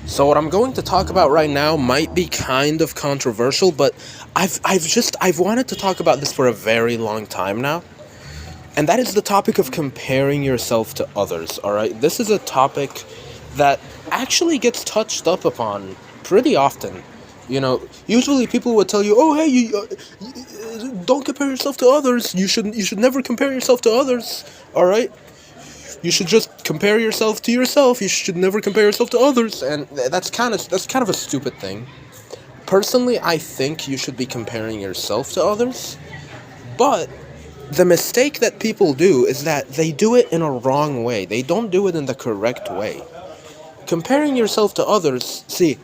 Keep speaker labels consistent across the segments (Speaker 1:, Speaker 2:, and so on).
Speaker 1: So what I'm going to talk about right now might be kind of controversial, but I've wanted to talk about this for a very long time now. And that is the topic of comparing yourself to others, all right? This is a topic that actually gets touched up upon pretty often. Usually people would tell you, "Oh, hey, don't compare yourself to others. You should never compare yourself to others." All right? You should just compare yourself to yourself. You should never compare yourself to others. And that's kind of a stupid thing. Personally, I think you should be comparing yourself to others, but the mistake that people do is that they do it in a wrong way. They don't do it in the correct way. Comparing yourself to others, see,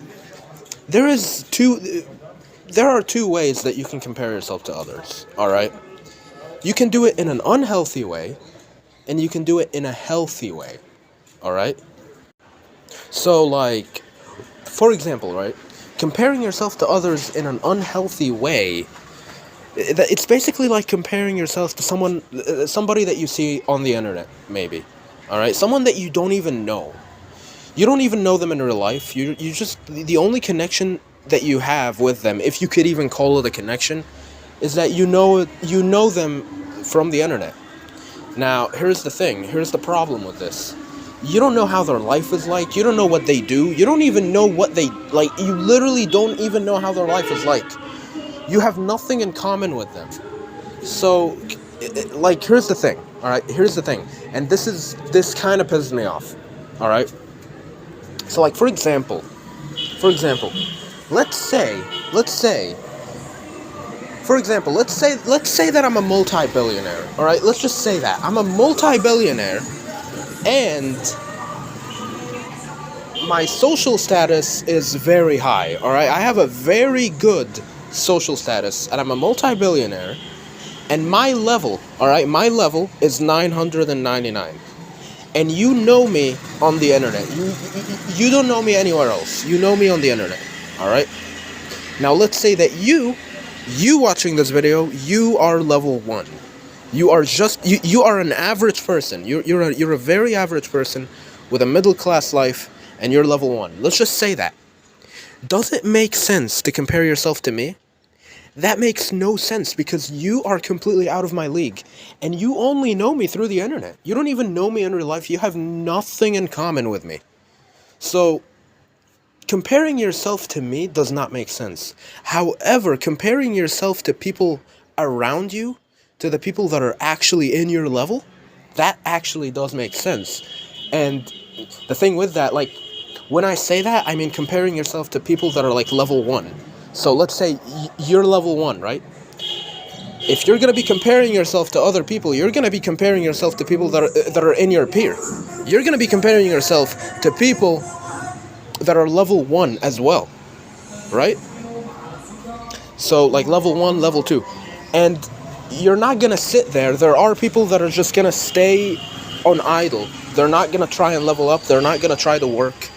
Speaker 1: there is two there are two ways that you can compare yourself to others, all right? You can do it in an unhealthy way and you can do it in a healthy way, all right? So like, for example, right? Comparing yourself to others in an unhealthy way, it's basically like comparing yourself to somebody that you see on the internet, maybe. All right? Someone that you don't even know. You don't even know them in real life. You just the only connection that you have with them, if you could even call it a connection, is that you know them from the internet. Now, here's the thing. Here's the problem with this. You don't know how their life is like. You don't know what they do. You don't even know what they like. You literally don't even know how their life is like. You have nothing in common with them. So, like, here's the thing. All right, here's the thing, and this kind of pisses me off. All right. So, like, for example, let's say, let's say that I'm a multi-billionaire. All right, let's just say that I'm a multi-billionaire, and my social status is very high. All right, I have a very good social status, and I'm a multi-billionaire, and my level is 999. And you know me on the internet. You don't know me anywhere else. You know me on the internet. All right? Now let's say that you watching this video, you are level 1. You are an average person. You're a very average person with a middle class life, and you're level 1. Let's just say that. Does it make sense to compare yourself to me? That makes no sense because you are completely out of my league and you only know me through the internet. You don't even know me in real life. You have nothing in common with me. So, comparing yourself to me does not make sense. However, comparing yourself to people around you, to the people that are actually in your level, that actually does make sense. And the thing with that, like, when I say that, I mean comparing yourself to people that are like level 1. So let's say you're level 1, right? If you're going to be comparing yourself to other people, you're going to be comparing yourself to people that are in your peer. You're going to be comparing yourself to people that are level 1 as well, right? So like level 1, level 2. And you're not going to sit there. There are people that are just going to stay on idle. They're not going to try and level up. They're not going to try to work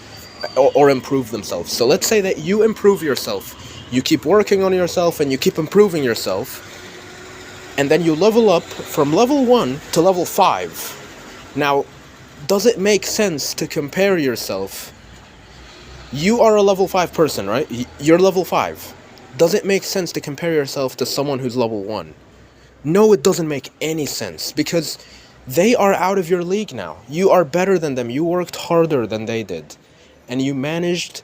Speaker 1: or improve themselves. So let's say that you improve yourself. You keep working on yourself and you keep improving yourself. And then you level up from level 1 to level 5. Now, does it make sense to compare yourself? You are a level 5 person, right? You're level 5. Does it make sense to compare yourself to someone who's level 1? No, it doesn't make any sense because they are out of your league now. You are better than them. You worked harder than they did. And you managed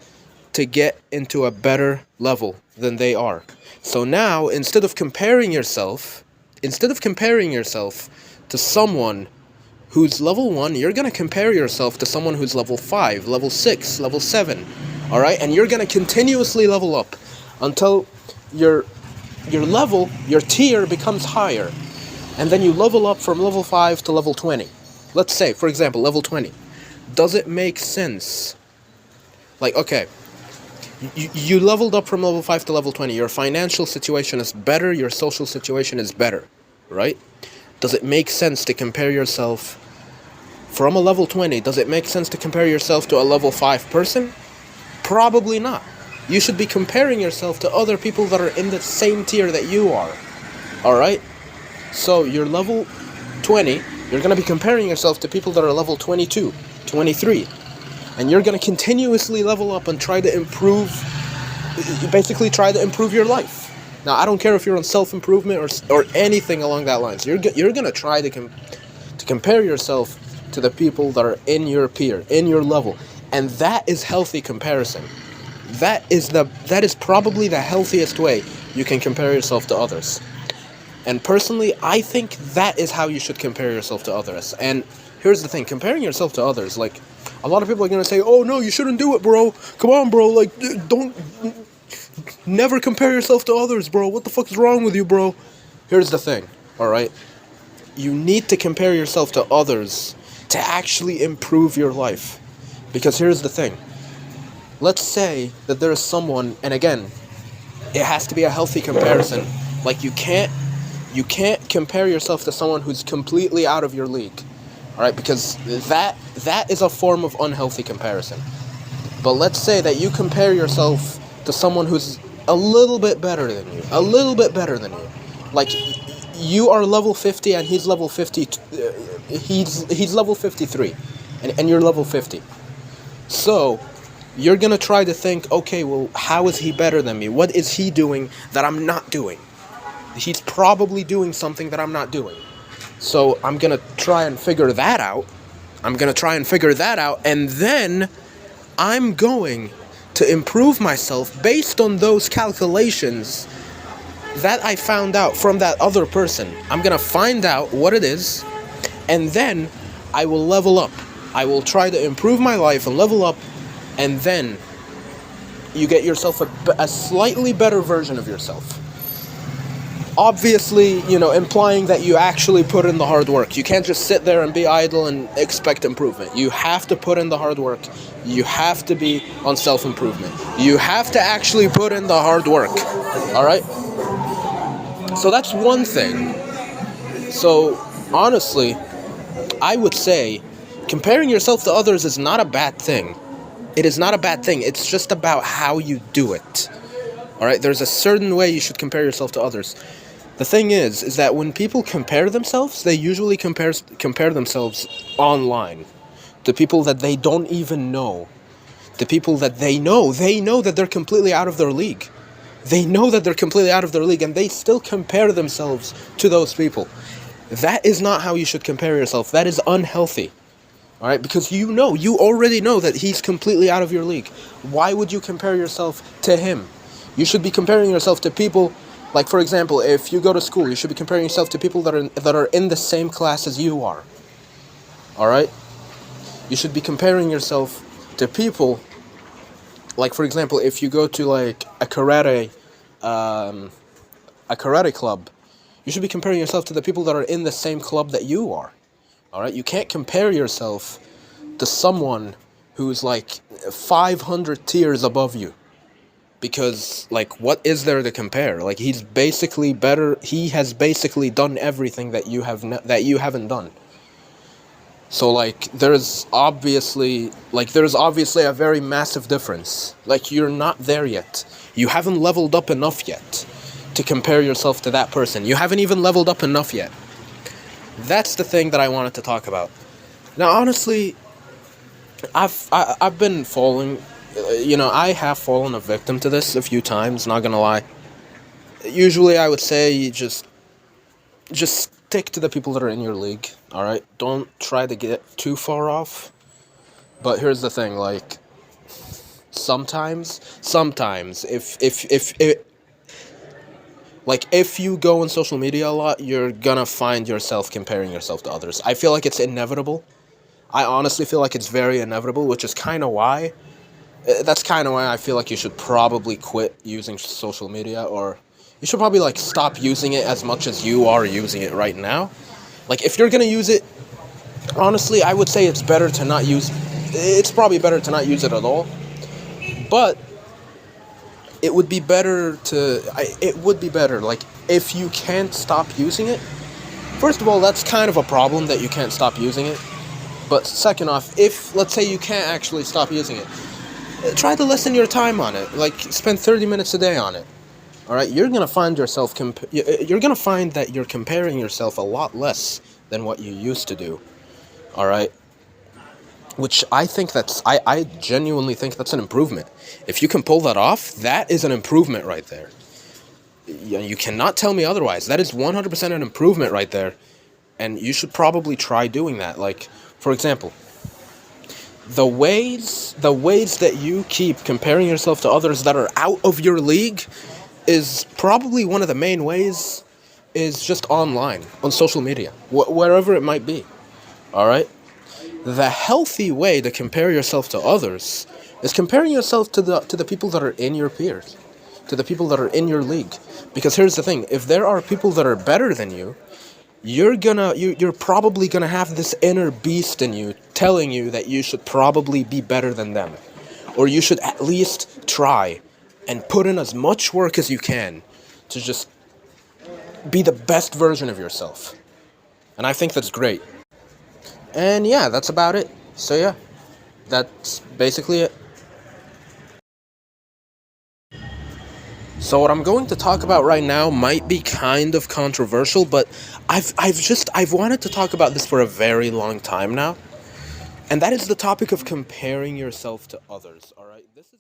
Speaker 1: to get into a better level than they are. So now, instead of comparing yourself to someone who's level 1, you're going to compare yourself to someone who's level 5, level 6, level 7. All right? And you're going to continuously level up until your level, your tier becomes higher. And then you level up from level 5 to level 20. Let's say, for example, level 20. Does it make sense? Like, okay, you leveled up from level 5 to level 20. Your financial situation is better. Your social situation is better, right? Does it make sense to compare yourself from a level 20? Does it make sense to compare yourself to a level 5 person? Probably not. You should be comparing yourself to other people that are in the same tier that you are, all right? So you're level 20. You're going to be comparing yourself to people that are level 22, 23. and you're going to continuously level up and try to improve, basically try to improve your life. Now, I don't care if you're on self-improvement or anything along that lines. You're going to try to compare yourself to the people that are in your peer, in your level. And that is healthy comparison. That is probably the healthiest way you can compare yourself to others. And personally, I think that is how you should compare yourself to others. And here's the thing, comparing yourself to others, like, a lot of people are going to say, oh no, you shouldn't do it, bro. Come on, bro, like, don't, never compare yourself to others, bro. What the fuck is wrong with you, bro? Here's the thing, alright? You need to compare yourself to others to actually improve your life. Because here's the thing. Let's say that there is someone, and again, it has to be a healthy comparison. Like, you can't compare yourself to someone who's completely out of your league. Alright, because that is a form of unhealthy comparison. But let's say that you compare yourself to someone who's a little bit better than you. A little bit better than you. Like, you are level 50 and he's level 50. He's level 53. And you're level 50. So, you're gonna try to think, okay, well, how is he better than me? What is he doing that I'm not doing? He's probably doing something that I'm not doing. So I'm gonna try and figure that out. And then I'm going to improve myself based on those calculations that I found out from that other person. I'm gonna find out what it is, and then I will level up. I will try to improve my life and level up, and then you get yourself a slightly better version of yourself. Obviously, implying that you actually put in the hard work. You can't just sit there and be idle and expect improvement. You have to put in the hard work. You have to be on self-improvement. You have to actually put in the hard work. Alright? So that's one thing. So, honestly, I would say comparing yourself to others is not a bad thing. It is not a bad thing. It's just about how you do it. Alright? There's a certain way you should compare yourself to others. The thing is that when people compare themselves, they usually compare themselves online to people that they don't even know. The people that they know that they're completely out of their league. They know that they're completely out of their league, and they still compare themselves to those people. That is not how you should compare yourself. That is unhealthy. Alright, because you already know that he's completely out of your league. Why would you compare yourself to him? You should be comparing yourself to people. Like, for example, if you go to school, you should be comparing yourself to people that are in the same class as you are. Alright? You should be comparing yourself to people, like, for example, if you go to, like, a karate club, you should be comparing yourself to the people that are in the same club that you are. Alright? You can't compare yourself to someone who's, like, 500 tiers above you. Because, like, what is there to compare? Like, he's basically better. He has basically done everything that you haven't done. So, like, there's obviously a very massive difference. Like, you're not there yet. You haven't leveled up enough yet to compare yourself to that person. You haven't even leveled up enough yet. That's the thing that I wanted to talk about. Now, honestly, I've been falling. I have fallen a victim to this a few times, not gonna lie. Usually I would say you just stick to the people that are in your league, alright? Don't try to get too far off. But here's the thing, like, sometimes, if you go on social media a lot, you're gonna find yourself comparing yourself to others. I feel like it's inevitable. I honestly feel like it's very inevitable, which is that's kind of why I feel like you should probably quit using social media, or you should probably, like, stop using it as much as you are using it right now. Like, if you're gonna use it, honestly, I would say it's probably better to not use it at all. But it would be better, like, if you can't stop using it. First of all, that's kind of a problem that you can't stop using it. But second off, if, let's say, you can't actually stop using it, try to lessen your time on it. Like, spend 30 minutes a day on it. Alright, you're gonna find that you're comparing yourself a lot less than what you used to do. Alright? which I genuinely think that's an improvement. If you can pull that off, that is an improvement right there. You cannot tell me otherwise. That is 100% an improvement right there, and you should probably try doing that. Like, for example, the ways that you keep comparing yourself to others that are out of your league is probably one of the main ways is just online on social media, wherever it might be. All right. The healthy way to compare yourself to others is comparing yourself to the people that are in your peers, to the people that are in your league. Because here's the thing: if there are people that are better than you, you're probably gonna have this inner beast in you telling you that you should probably be better than them, or you should at least try and put in as much work as you can to just be the best version of yourself. And I think that's great. And yeah, that's about it. So yeah, that's basically it. So what I'm going to talk about right now might be kind of controversial, but I've wanted to talk about this for a very long time now. And that is the topic of comparing yourself to others, all right? This is